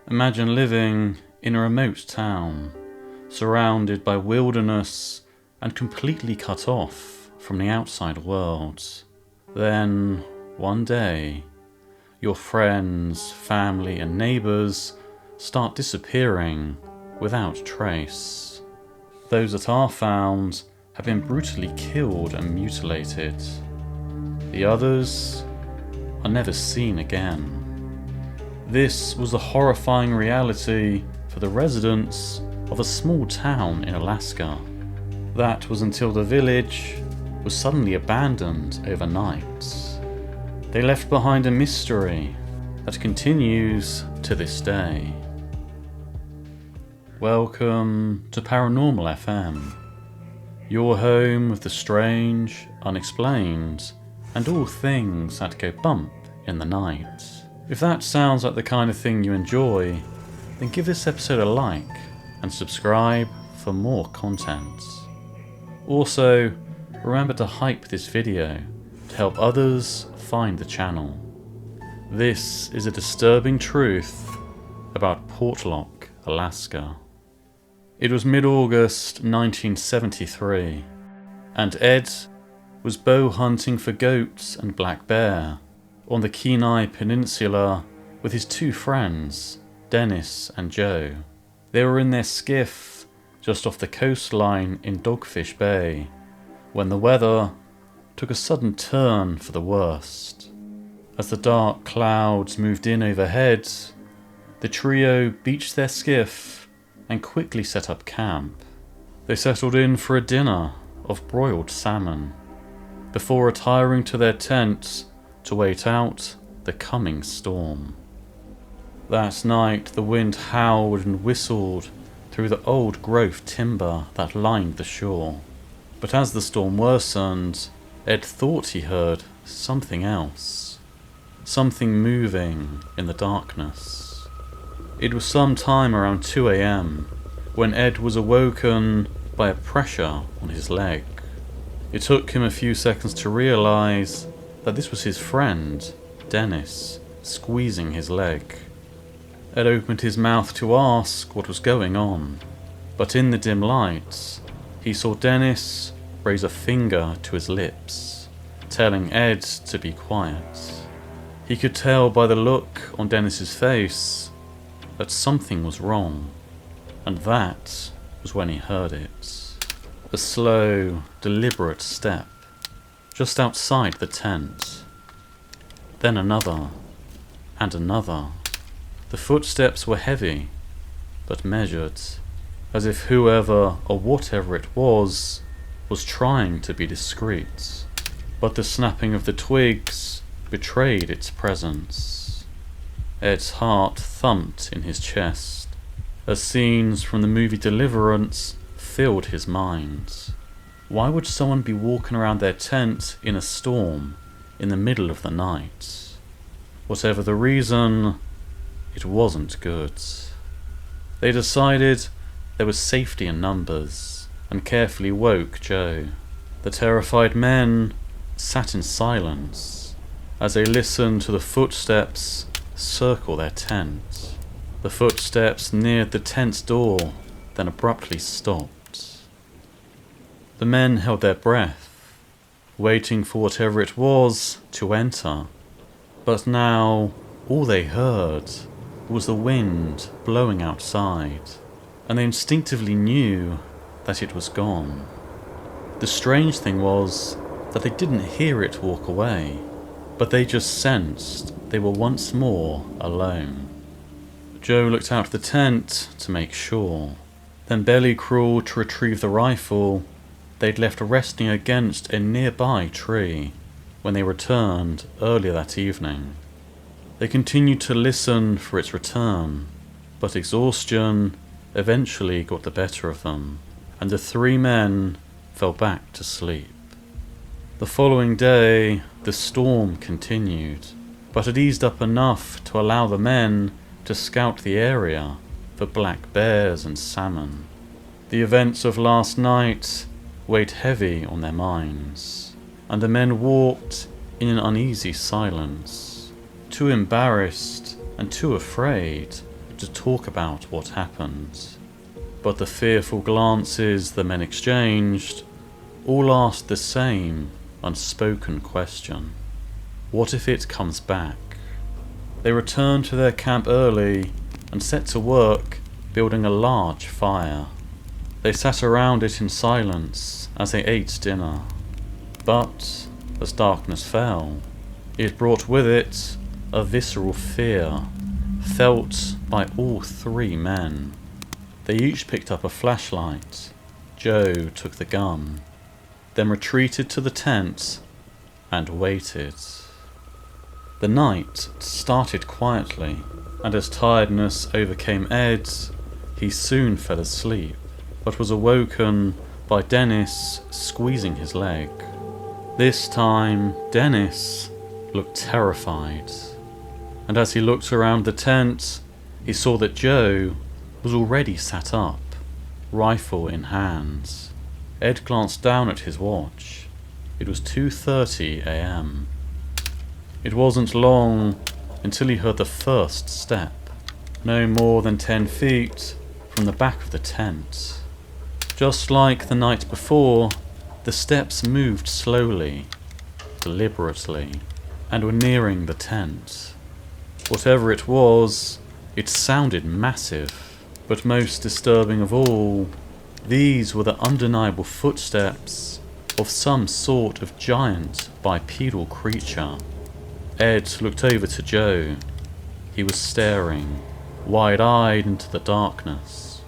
Imagine living in a remote town, surrounded by wilderness and completely cut off from the outside world. Then, one day, your friends, family and neighbours start disappearing without trace. Those that are found have been brutally killed and mutilated. The others are never seen again. This was the horrifying reality for the residents of a small town in Alaska. That was until the village was suddenly abandoned overnight. They left behind a mystery that continues to this day. Welcome to Paranormal FM, your home of the strange, unexplained, and all things that go bump in the night. If that sounds like the kind of thing you enjoy, then give this episode a like and subscribe for more content. Also, remember to hype this video to help others find the channel. This is a disturbing truth about Portlock, Alaska. It was mid-August 1973, and Ed was bow hunting for goats and black bear on the Kenai Peninsula with his two friends, Dennis and Joe. They were in their skiff just off the coastline in Dogfish Bay when the weather took a sudden turn for the worst. As the dark clouds moved in overhead, the trio beached their skiff and quickly set up camp. They settled in for a dinner of broiled salmon before retiring to their tent to wait out the coming storm. That night the wind howled and whistled through the old growth timber that lined the shore. But as the storm worsened, Ed thought he heard something else. Something moving in the darkness. It was sometime around 2 a.m. when Ed was awoken by a pressure on his leg. It took him a few seconds to realise that this was his friend, Dennis, squeezing his leg. Ed opened his mouth to ask what was going on, but in the dim light, he saw Dennis raise a finger to his lips, telling Ed to be quiet. He could tell by the look on Dennis's face that something was wrong, and that was when he heard it. A slow, deliberate step just outside the tent. Then another, and another. The footsteps were heavy, but measured, as if whoever or whatever it was trying to be discreet. But the snapping of the twigs betrayed its presence. Ed's heart thumped in his chest, as scenes from the movie Deliverance filled his mind. Why would someone be walking around their tent in a storm in the middle of the night? Whatever the reason, it wasn't good. They decided there was safety in numbers and carefully woke Joe. The terrified men sat in silence as they listened to the footsteps circle their tent. The footsteps neared the tent's door, then abruptly stopped. The men held their breath, waiting for whatever it was to enter. But now, all they heard was the wind blowing outside, and they instinctively knew that it was gone. The strange thing was that they didn't hear it walk away, but they just sensed they were once more alone. Joe looked out of the tent to make sure, then belly crawled to retrieve the rifle they'd left resting against a nearby tree when they returned earlier that evening. They continued to listen for its return, but exhaustion eventually got the better of them, and the three men fell back to sleep. The following day, the storm continued, but it eased up enough to allow the men to scout the area for black bears and salmon. The events of last night weighed heavy on their minds, and the men walked in an uneasy silence, too embarrassed and too afraid to talk about what happened. But the fearful glances the men exchanged all asked the same unspoken question. What if it comes back? They returned to their camp early and set to work building a large fire. They sat around it in silence as they ate dinner. But as darkness fell, it brought with it a visceral fear felt by all three men. They each picked up a flashlight. Joe took the gun, then retreated to the tent and waited. The night started quietly, and as tiredness overcame Ed, he soon fell asleep, but was awoken by Dennis squeezing his leg. This time, Dennis looked terrified, and as he looked around the tent, he saw that Joe was already sat up, rifle in hand. Ed glanced down at his watch. It was 2:30 a.m. It wasn't long until he heard the first step, no more than 10 feet from the back of the tent. Just like the night before, the steps moved slowly, deliberately, and were nearing the tent. Whatever it was, it sounded massive, but most disturbing of all, these were the undeniable footsteps of some sort of giant bipedal creature. Ed looked over to Joe. He was staring, wide-eyed into the darkness,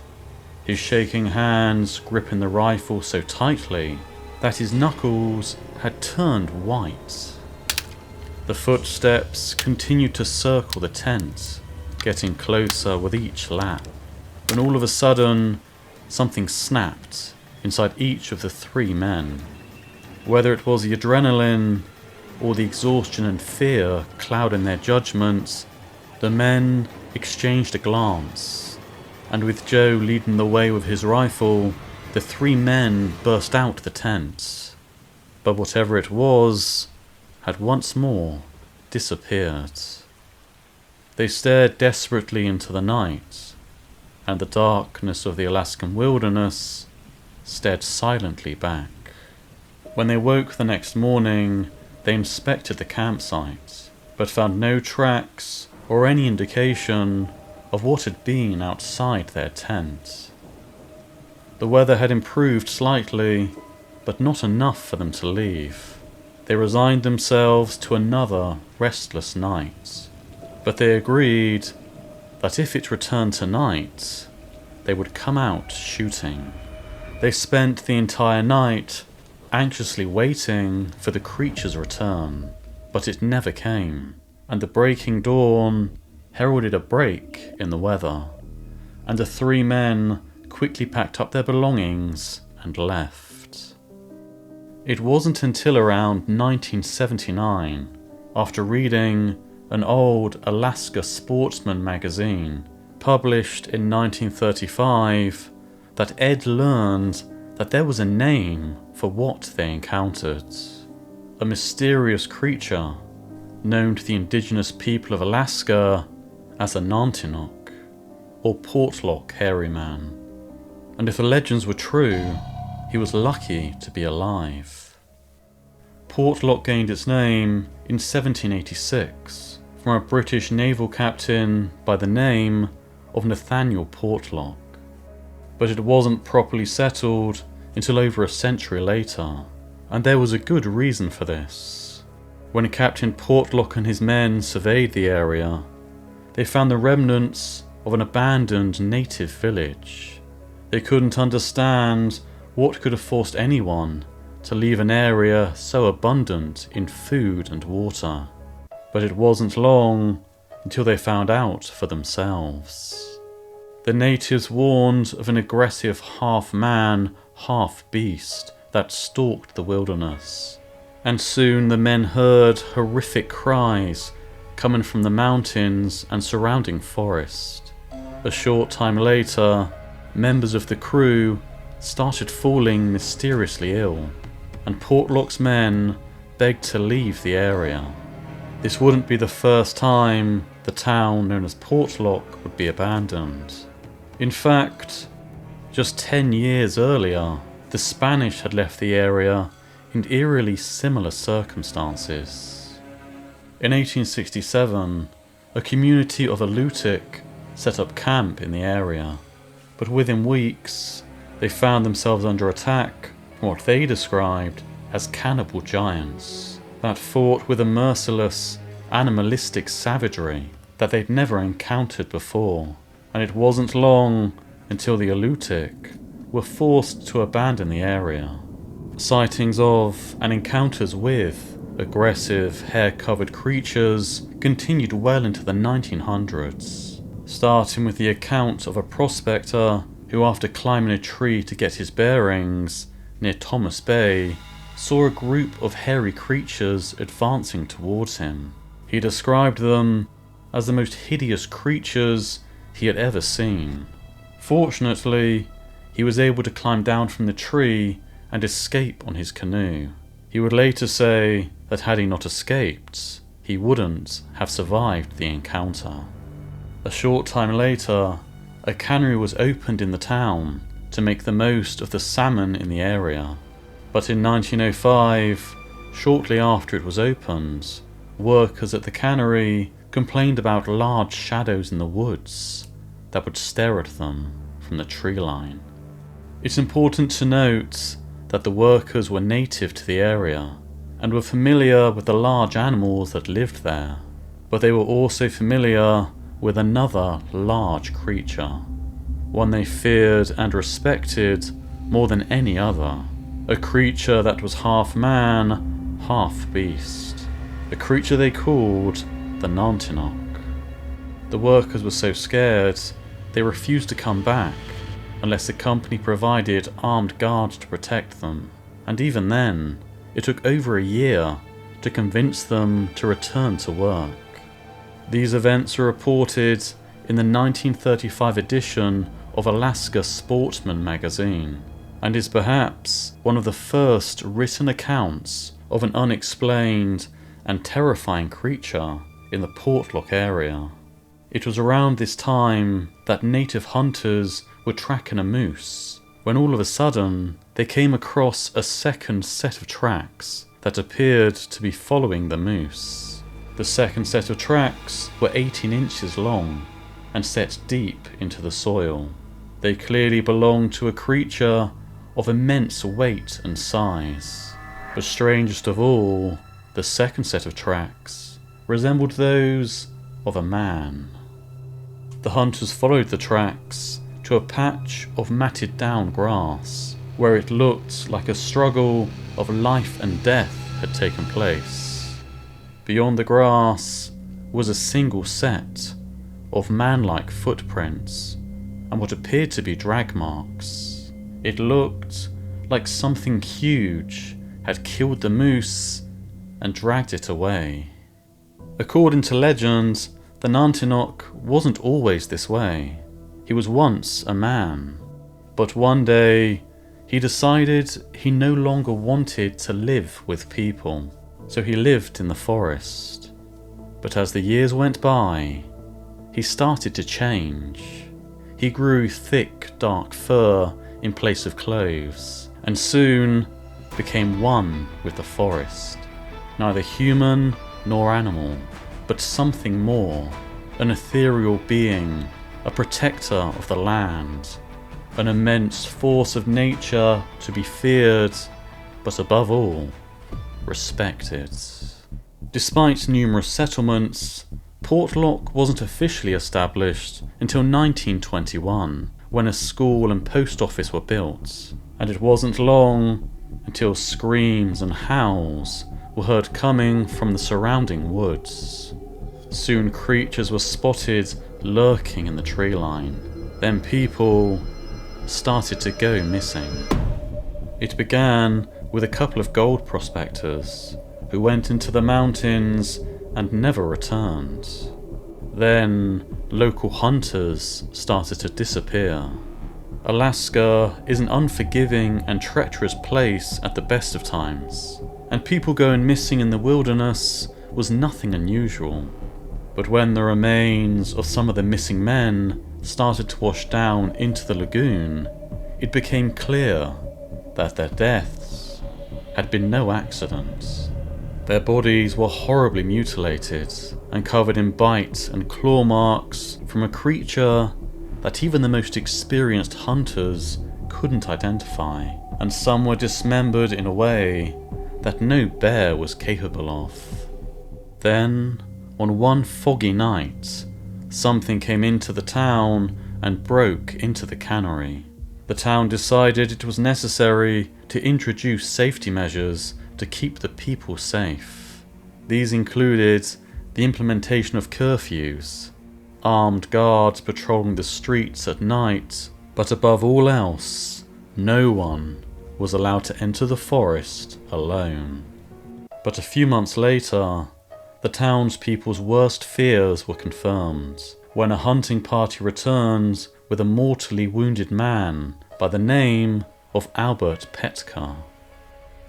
his shaking hands gripping the rifle so tightly that his knuckles had turned white. The footsteps continued to circle the tent, getting closer with each lap, when all of a sudden, something snapped inside each of the three men. Whether it was the adrenaline or the exhaustion and fear clouding their judgments, the men exchanged a glance, and with Joe leading the way with his rifle, the three men burst out the tent. But whatever it was had once more disappeared. They stared desperately into the night, and the darkness of the Alaskan wilderness stared silently back. When they woke the next morning, they inspected the campsite, but found no tracks or any indication of what had been outside their tent. The weather had improved slightly, but not enough for them to leave. They resigned themselves to another restless night, but they agreed that if it returned tonight, they would come out shooting. They spent the entire night anxiously waiting for the creature's return, but it never came, and the breaking dawn heralded a break in the weather, and the three men quickly packed up their belongings and left. It wasn't until around 1979, after reading an old Alaska Sportsman magazine published in 1935, that Ed learned that there was a name for what they encountered. A mysterious creature known to the indigenous people of Alaska as the Nantinaq, or Portlock hairy man. And if the legends were true, he was lucky to be alive. Portlock gained its name in 1786 from a British naval captain by the name of Nathaniel Portlock, but it wasn't properly settled until over a century later, and there was a good reason for this. When Captain Portlock and his men surveyed the area, they found the remnants of an abandoned native village. They couldn't understand what could have forced anyone to leave an area so abundant in food and water, but it wasn't long until they found out for themselves. The natives warned of an aggressive half-man, half-beast that stalked the wilderness, and soon the men heard horrific cries coming from the mountains and surrounding forest. A short time later, members of the crew started falling mysteriously ill, and Portlock's men begged to leave the area. This wouldn't be the first time the town known as Portlock would would be abandoned. In fact, just 10 years earlier, the Spanish had left the area in eerily similar circumstances. In 1867, a community of Alutiiq set up camp in the area, but within weeks, they found themselves under attack from what they described as cannibal giants that fought with a merciless, animalistic savagery that they'd never encountered before, and it wasn't long until the Alutiiq were forced to abandon the area. Sightings of and encounters with aggressive, hair-covered creatures continued well into the 1900s, starting with the account of a prospector who, after climbing a tree to get his bearings near Thomas Bay, saw a group of hairy creatures advancing towards him. He described them as the most hideous creatures he had ever seen. Fortunately, he was able to climb down from the tree and escape on his canoe. He would later say that had he not escaped, he wouldn't have survived the encounter. A short time later, a cannery was opened in the town to make the most of the salmon in the area. But in 1905, shortly after it was opened, workers at the cannery complained about large shadows in the woods that would stare at them from the tree line. It's important to note that the workers were native to the area and were familiar with the large animals that lived there, but they were also familiar with another large creature, one they feared and respected more than any other, a creature that was half man, half beast, a creature they called the Nantinaq. The workers were so scared they refused to come back unless the company provided armed guards to protect them, and even then, it took over a year to convince them to return to work. These events are reported in the 1935 edition of Alaska Sportsman magazine, and is perhaps one of the first written accounts of an unexplained and terrifying creature in the Portlock area. It was around this time that native hunters were tracking a moose, when all of a sudden they came across a second set of tracks that appeared to be following the moose. The second set of tracks were 18 inches long and set deep into the soil. They clearly belonged to a creature of immense weight and size. But strangest of all, the second set of tracks resembled those of a man. The hunters followed the tracks to a patch of matted down grass, where it looked like a struggle of life and death had taken place. Beyond the grass was a single set of man-like footprints and what appeared to be drag marks. It looked like something huge had killed the moose and dragged it away. According to legend, the Nantinaq wasn't always this way. He was once a man, but one day he decided he no longer wanted to live with people, so he lived in the forest. But as the years went by, he started to change. He grew thick, dark fur in place of clothes, and soon became one with the forest. Neither human nor animal, but something more, an ethereal being, a protector of the land, an immense force of nature to be feared, but above all, respected. Despite numerous settlements, Portlock wasn't officially established until 1921, when a school and post office were built, and it wasn't long until screams and howls were heard coming from the surrounding woods. Soon creatures were spotted lurking in the tree line. Then people started to go missing. It began with a couple of gold prospectors who went into the mountains and never returned. Then local hunters started to disappear. Alaska is an unforgiving and treacherous place at the best of times, and people going missing in the wilderness was nothing unusual. But when the remains of some of the missing men started to wash down into the lagoon, it became clear that their deaths had been no accidents. Their bodies were horribly mutilated and covered in bite and claw marks from a creature that even the most experienced hunters couldn't identify, and some were dismembered in a way that no bear was capable of. Then, on one foggy night, something came into the town and broke into the cannery. The town decided it was necessary to introduce safety measures to keep the people safe. These included the implementation of curfews, armed guards patrolling the streets at night, but above all else, no one was allowed to enter the forest alone. But a few months later, the townspeople's worst fears were confirmed when a hunting party returned with a mortally wounded man by the name of Albert Petka.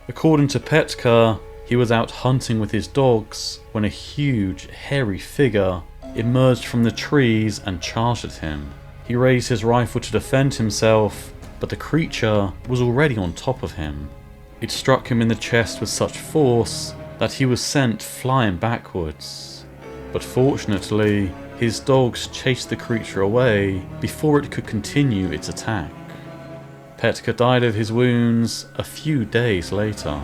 According to Petka, he was out hunting with his dogs when a huge, hairy figure emerged from the trees and charged at him. He raised his rifle to defend himself, but the creature was already on top of him. It struck him in the chest with such force that he was sent flying backwards. But fortunately, his dogs chased the creature away before it could continue its attack. Petka died of his wounds a few days later,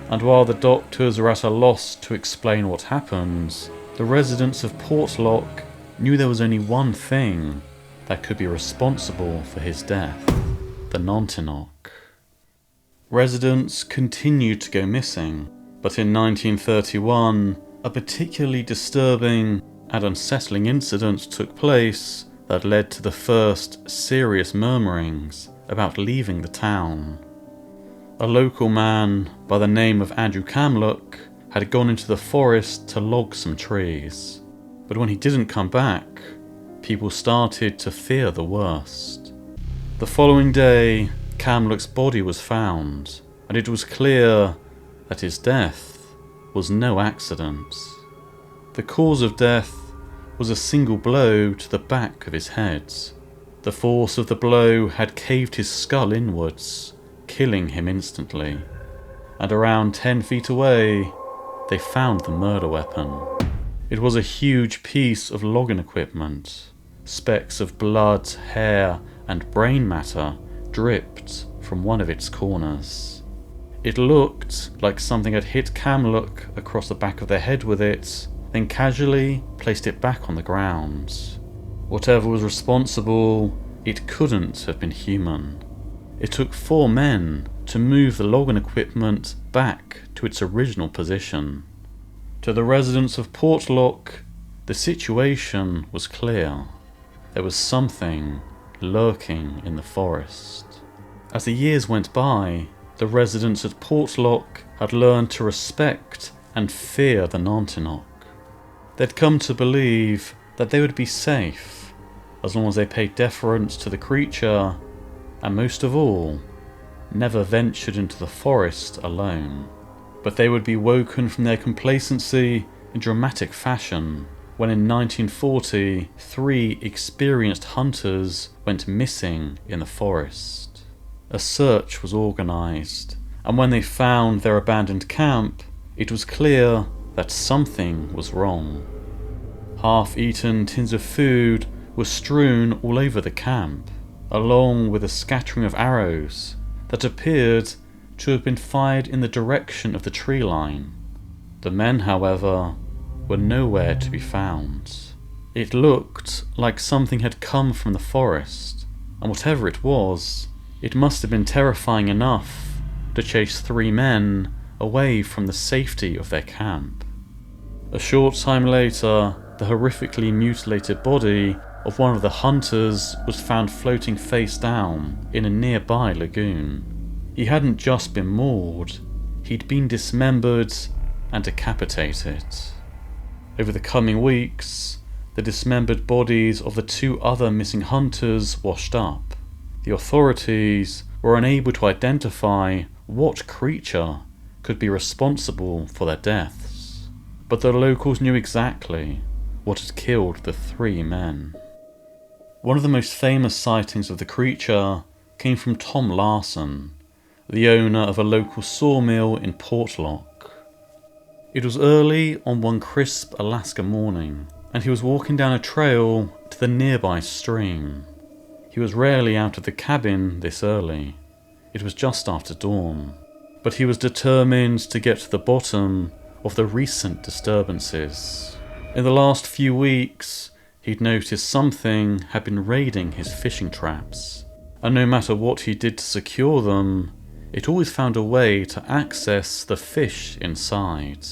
and while the doctors were at a loss to explain what happened, the residents of Portlock knew there was only one thing that could be responsible for his death: the Nantinaq. Residents continued to go missing, but in 1931, a particularly disturbing and unsettling incident took place that led to the first serious murmurings about leaving the town. A local man by the name of Andrew Camlock had gone into the forest to log some trees, but when he didn't come back, people started to fear the worst. The following day, Camlock's body was found, and it was clear that his death was no accident. The cause of death was a single blow to the back of his head. The force of the blow had caved his skull inwards, killing him instantly. And around 10 feet away, they found the murder weapon. It was a huge piece of logging equipment. Specks of blood, hair, and brain matter dripped from one of its corners. It looked like something had hit Camlock across the back of the head with it, then casually placed it back on the ground. Whatever was responsible, it couldn't have been human. It took 4 men to move the logging equipment back to its original position. To the residents of Portlock, the situation was clear. There was something lurking in the forest. As the years went by, the residents at Portlock had learned to respect and fear the Nantinaq. They'd come to believe that they would be safe as long as they paid deference to the creature, and most of all, never ventured into the forest alone. But they would be woken from their complacency in dramatic fashion when in 1940, 3 experienced hunters went missing in the forest. A search was organised, and when they found their abandoned camp, it was clear that something was wrong. Half-eaten tins of food were strewn all over the camp, along with a scattering of arrows that appeared to have been fired in the direction of the tree line. The men, however, were nowhere to be found. It looked like something had come from the forest, and whatever it was, it must have been terrifying enough to chase 3 men away from the safety of their camp. A short time later, the horrifically mutilated body of one of the hunters was found floating face down in a nearby lagoon. He hadn't just been mauled, he'd been dismembered and decapitated. Over the coming weeks, the dismembered bodies of the 2 other missing hunters washed up. The authorities were unable to identify what creature could be responsible for their deaths, but the locals knew exactly what had killed the 3 men. One of the most famous sightings of the creature came from Tom Larson, the owner of a local sawmill in Portlock. It was early on one crisp Alaska morning, and he was walking down a trail to the nearby stream. He was rarely out of the cabin this early. It was just after dawn, but he was determined to get to the bottom of the recent disturbances. In the last few weeks, he'd noticed something had been raiding his fishing traps, and no matter what he did to secure them, it always found a way to access the fish inside.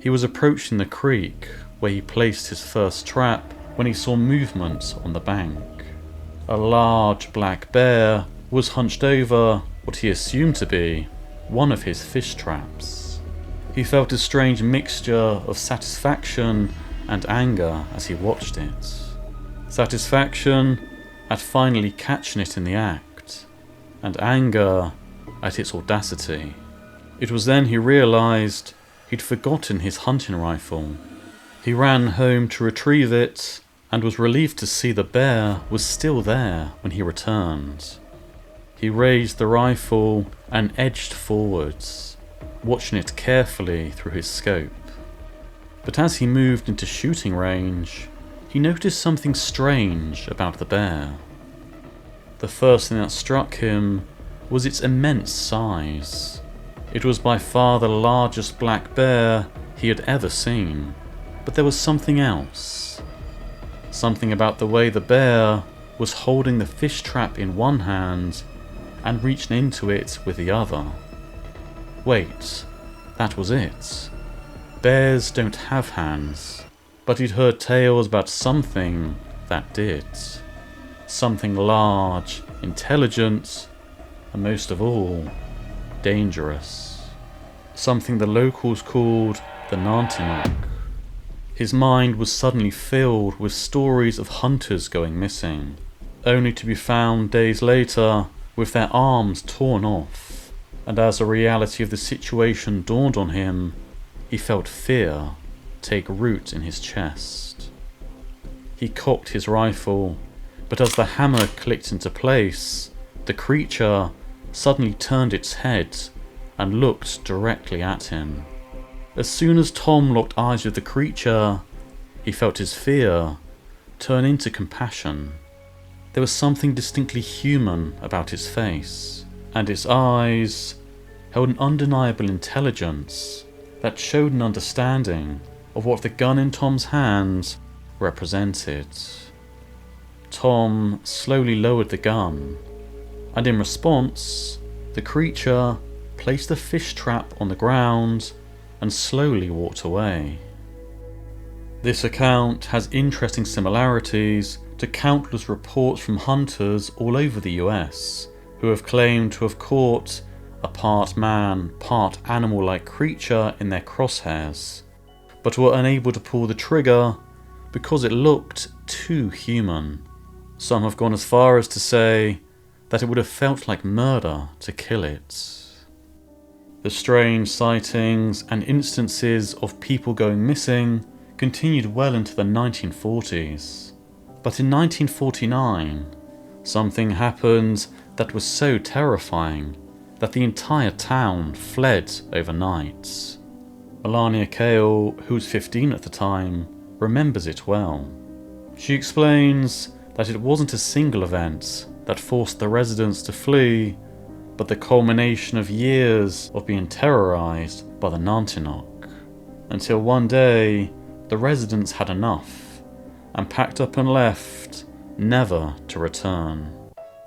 He was approaching the creek where he placed his first trap when he saw movement on the bank. A large black bear was hunched over what he assumed to be one of his fish traps. He felt a strange mixture of satisfaction and anger as he watched it. Satisfaction at finally catching it in the act, and anger at its audacity. It was then he realised he'd forgotten his hunting rifle. He ran home to retrieve it, and was relieved to see the bear was still there when he returned. He raised the rifle and edged forwards, watching it carefully through his scope. But as he moved into shooting range, he noticed something strange about the bear. The first thing that struck him was its immense size. It was by far the largest black bear he had ever seen, but there was something else. Something about the way the bear was holding the fish trap in one hand and reaching into it with the other. Wait, that was it. Bears don't have hands, but he'd heard tales about something that did. Something large, intelligent, and most of all, dangerous. Something the locals called the Nantinaq. His mind was suddenly filled with stories of hunters going missing, only to be found days later with their arms torn off, and as the reality of the situation dawned on him, he felt fear take root in his chest. He cocked his rifle, but as the hammer clicked into place, the creature suddenly turned its head and looked directly at him. As soon as Tom locked eyes with the creature, he felt his fear turn into compassion. There was something distinctly human about its face, and its eyes held an undeniable intelligence that showed an understanding of what the gun in Tom's hand represented. Tom slowly lowered the gun, and in response, the creature placed the fish trap on the ground and slowly walked away. This account has interesting similarities to countless reports from hunters all over the US who have claimed to have caught a part man, part animal-like creature in their crosshairs, but were unable to pull the trigger because it looked too human. Some have gone as far as to say that it would have felt like murder to kill it. The strange sightings and instances of people going missing continued well into the 1940s. But in 1949, something happened that was so terrifying that the entire town fled overnight. Melania Kale, who was 15 at the time, remembers it well. She explains that it wasn't a single event that forced the residents to flee, but the culmination of years of being terrorised by the Nantinaq, until one day the residents had enough and packed up and left, never to return.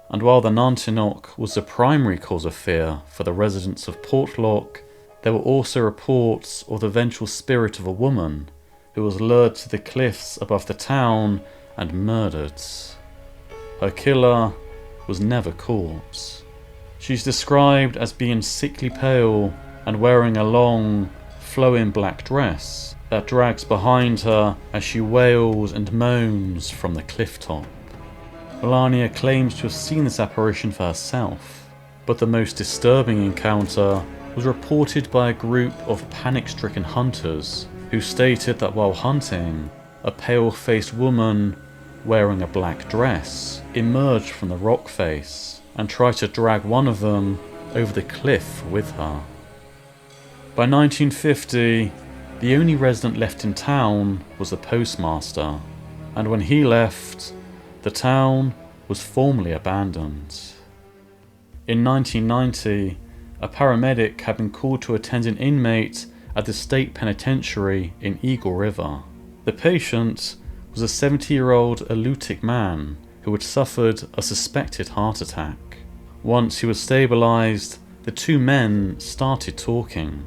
And while the Nantinaq was the primary cause of fear for the residents of Portlock, there were also reports of the vengeful spirit of a woman who was lured to the cliffs above the town and murdered. Her killer was never caught. She's described as being sickly pale and wearing a long, flowing black dress that drags behind her as she wails and moans from the cliff top. Melania claims to have seen this apparition for herself, but the most disturbing encounter was reported by a group of panic-stricken hunters who stated that while hunting, a pale-faced woman wearing a black dress emerged from the rock face and tried to drag one of them over the cliff with her. By 1950, the only resident left in town was the postmaster, and when he left, the town was formally abandoned. In 1990, a paramedic had been called to attend an inmate at the state penitentiary in Eagle River. The patient was a 70-year-old Alutiiq man who had suffered a suspected heart attack. Once he was stabilised, the two men started talking.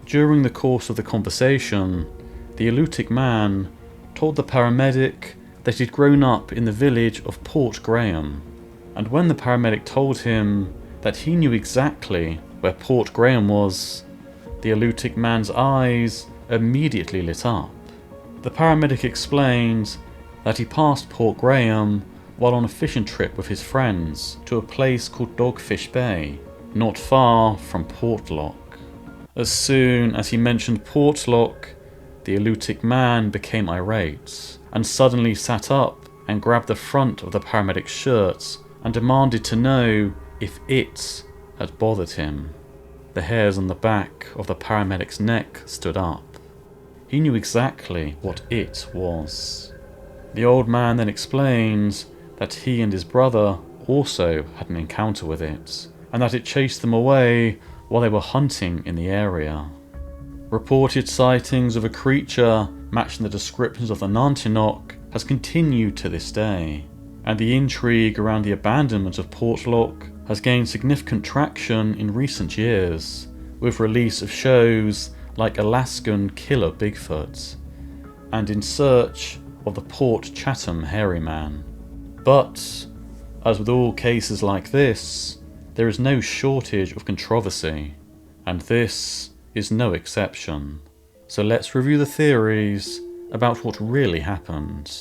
During the course of the conversation, the Alutiiq man told the paramedic that he'd grown up in the village of Port Graham, and when the paramedic told him that he knew exactly where Port Graham was, the Alutiiq man's eyes immediately lit up. The paramedic explained that he passed Port Graham while on a fishing trip with his friends to a place called Dogfish Bay, not far from Portlock. As soon as he mentioned Portlock, the Alutiiq man became irate and suddenly sat up and grabbed the front of the paramedic's shirt and demanded to know if it had bothered him. The hairs on the back of the paramedic's neck stood up. He knew exactly what it was. The old man then explained that he and his brother also had an encounter with it, and that it chased them away while they were hunting in the area. Reported sightings of a creature matching the descriptions of the Nantinaq has continued to this day, and the intrigue around the abandonment of Portlock has gained significant traction in recent years, with release of shows like Alaskan Killer Bigfoot, and In Search of the Port Chatham Hairy Man. But, as with all cases like this, there is no shortage of controversy, and this is no exception. So let's review the theories about what really happened.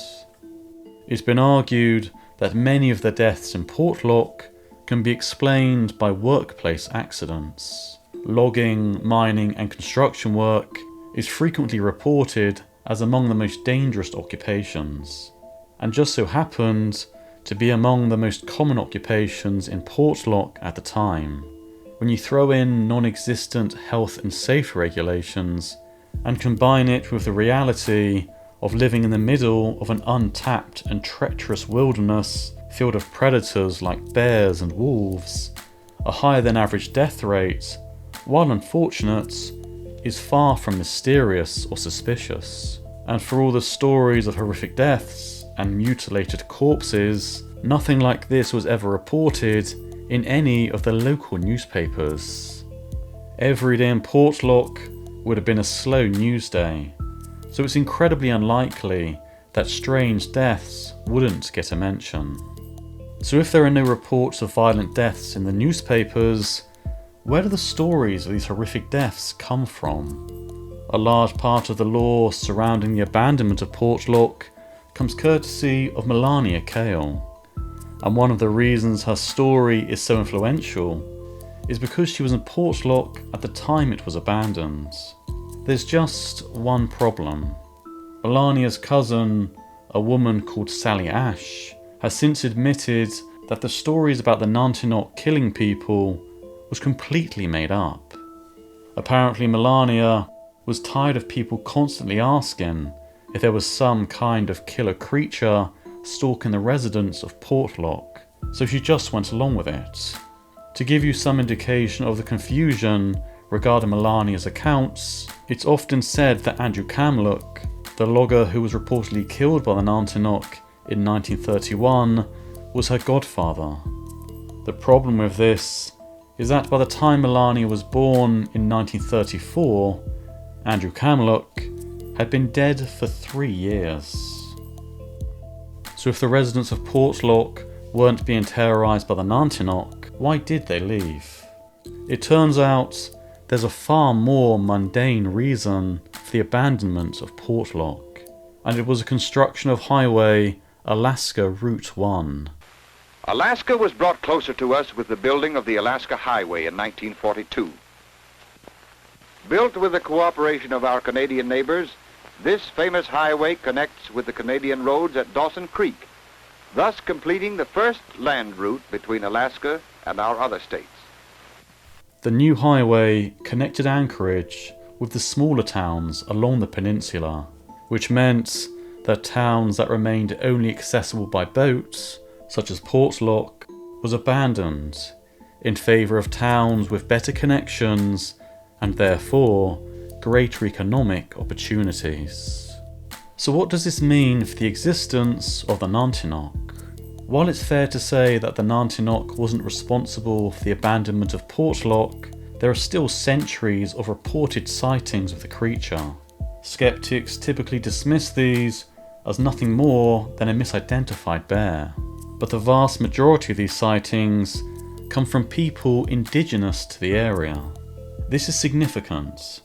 It's been argued that many of the deaths in Portlock can be explained by workplace accidents. Logging, mining and construction work is frequently reported as among the most dangerous occupations, and just so happened to be among the most common occupations in Portlock at the time. When you throw in non-existent health and safety regulations and combine it with the reality of living in the middle of an untapped and treacherous wilderness filled of predators like bears and wolves, a higher than average death rate, while unfortunate, is far from mysterious or suspicious. And for all the stories of horrific deaths and mutilated corpses, nothing like this was ever reported in any of the local newspapers. Every day in Portlock would have been a slow news day, so it's incredibly unlikely that strange deaths wouldn't get a mention. So if there are no reports of violent deaths in the newspapers, where do the stories of these horrific deaths come from? A large part of the lore surrounding the abandonment of Portlock comes courtesy of Melania Cale, and one of the reasons her story is so influential is because she was in Portlock at the time it was abandoned. There's just one problem. Melania's cousin, a woman called Sally Ash, has since admitted that the stories about the Nantinaq killing people was completely made up. Apparently Melania was tired of people constantly asking if there was some kind of killer creature stalking the residents of Portlock, so she just went along with it. To give you some indication of the confusion regarding Melania's accounts, it's often said that Andrew Kamluk, the logger who was reportedly killed by the Nantinaq in 1931, was her godfather. The problem with this is that by the time Melania was born in 1934, Andrew Kamluk had been dead for 3 years. So if the residents of Portlock weren't being terrorised by the Nantinaq, why did they leave? It turns out there's a far more mundane reason for the abandonment of Portlock, and it was a construction of highway Alaska Route 1. Alaska was brought closer to us with the building of the Alaska Highway in 1942. Built with the cooperation of our Canadian neighbours, This famous highway connects with the Canadian roads at Dawson Creek, thus completing the first land route between Alaska and our other states. The new highway connected Anchorage with the smaller towns along the peninsula, which meant that towns that remained only accessible by boats, such as Portlock, was abandoned in favour of towns with better connections and therefore greater economic opportunities. So what does this mean for the existence of the Nantinaq? While it's fair to say that the Nantinaq wasn't responsible for the abandonment of Portlock, there are still centuries of reported sightings of the creature. Skeptics typically dismiss these as nothing more than a misidentified bear, but the vast majority of these sightings come from people indigenous to the area. This is significant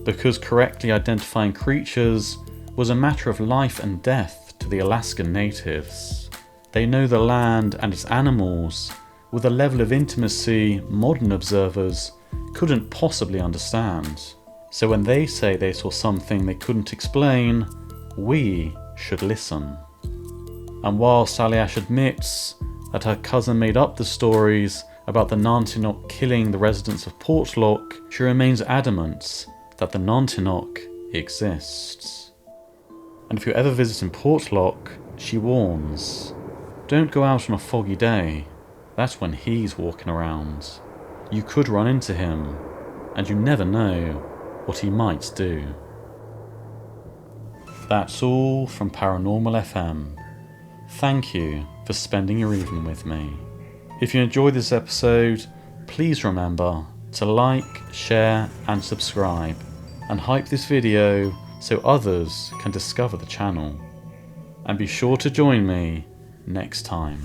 because correctly identifying creatures was a matter of life and death to the Alaskan natives. They know the land and its animals with a level of intimacy modern observers couldn't possibly understand. So when they say they saw something they couldn't explain, we should listen. And while Sally Ash admits that her cousin made up the stories about the Nantinaq killing the residents of Portlock, she remains adamant that the Nantinaq exists. And if you're ever visiting Portlock, she warns, don't go out on a foggy day. That's when he's walking around. You could run into him, and you never know what he might do. That's all from Paranormal FM. Thank you for spending your evening with me. If you enjoyed this episode, please remember to like, share and subscribe, and hype this video so others can discover the channel. And be sure to join me next time.